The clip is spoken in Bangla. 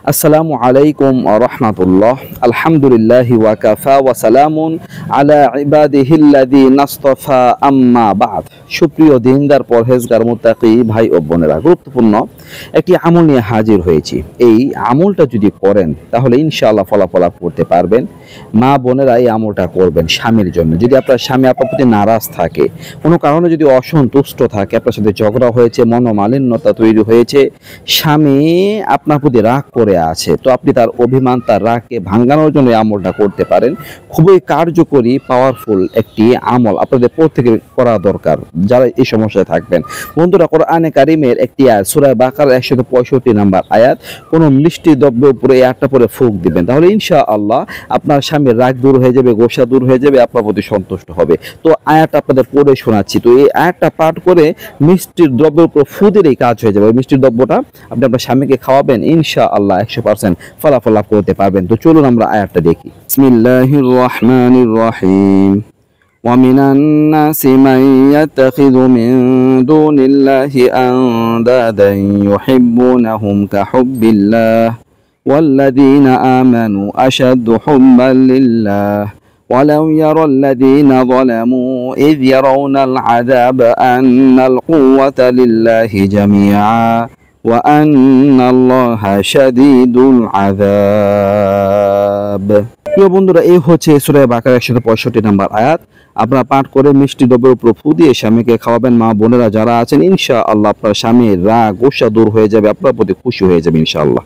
আসসালামু আলাইকুম ওয়া রাহমাতুল্লাহ। আলহামদুলিল্লাহি ওয়া কাফা ওয়া সালামুন আলা ইবাদিহিল্লাযীনা ইসতাফা আম্মা বা'দ। সুপ্রিয় দিনদার পরহেজগার মুত্তাকি ভাই ও বোনেরা, গুরুত্বপূর্ণ একটি আমল নিয়ে হাজির হয়েছি। এই আমলটা যদি করেন তাহলে ইনশাআল্লাহ ফলাফল করতে পারবেন। মা বোনেরা এই আমলটা করবেন স্বামীর জন্য। যদি আপনার স্বামী আপনার প্রতি নারাজ থাকে, কোনো কারণে যদি অসন্তুষ্ট থাকে, আপনার সাথে ঝগড়া হয়েছে, মনোমালিন্যতা তৈরি হয়েছে, স্বামী আপনার প্রতি রাগ করে আছে, তো আপনি তার অভিমান, তার রাগকে ভাঙানোর জন্য এই আমলটা করতে পারেন। খুবই কার্যকরী, পাওয়ারফুল একটি আমল আপনাদের প্রত্যেকের করা দরকার যারা এই সমস্যায় থাকবেন। বন্ধুরা, কোরআনে কারিমের একটি আয়াত সূরা বাকারার 165 নম্বর আয়াত, কোনো মিষ্টি দ্রব্যের উপরে এই আয়াতটা পরে ফুঁক দিবেন, তাহলে ইনশাআল্লাহ আপনার স্বামীর রাগ দূর হয়ে যাবে, গোসা দূর হয়ে যাবে, আপনার প্রতি সন্তুষ্ট হবে। তো আয়াতটা আপনাদের পড়ে শোনাচ্ছি। তো এই আয়াতটা পাঠ করে মিষ্টির দ্রব্যের উপর ফু দিলেই কাজ হয়ে যাবে। ওই মিষ্টির দ্রব্যটা আপনি আপনার স্বামীকে খাওয়াবেন, ইনশাআল্লাহ 100% ফলাফল লাভ করতে পারবেন। তো চলুন আমরা আয়াতটা দেখি। বিসমিল্লাহির রাহমানির রাহিম। ومن الناس من يتخذ من دون الله أندادا يحبونهم كحب الله والذين آمنوا أشد حبا لله ولو يرى الذين ظلموا إذ يرون العذاب أن القوة لله جميعا وأن الله شديد العذاب। প্রিয় বন্ধুরা, এই হচ্ছে সূরা বাকারার 165 নম্বর আয়াত। আপনারা পাঠ করে মিষ্টি দ্রব্যের উপর ফু দিয়ে স্বামীকে খাওয়াবেন। মা বোনেরা যারা আছেন, ইনশাআল্লাহ আপনার স্বামীর রাগ গোসা দূর হয়ে যাবে, আপনার প্রতি খুশি হয়ে যাবে ইনশাআল্লাহ।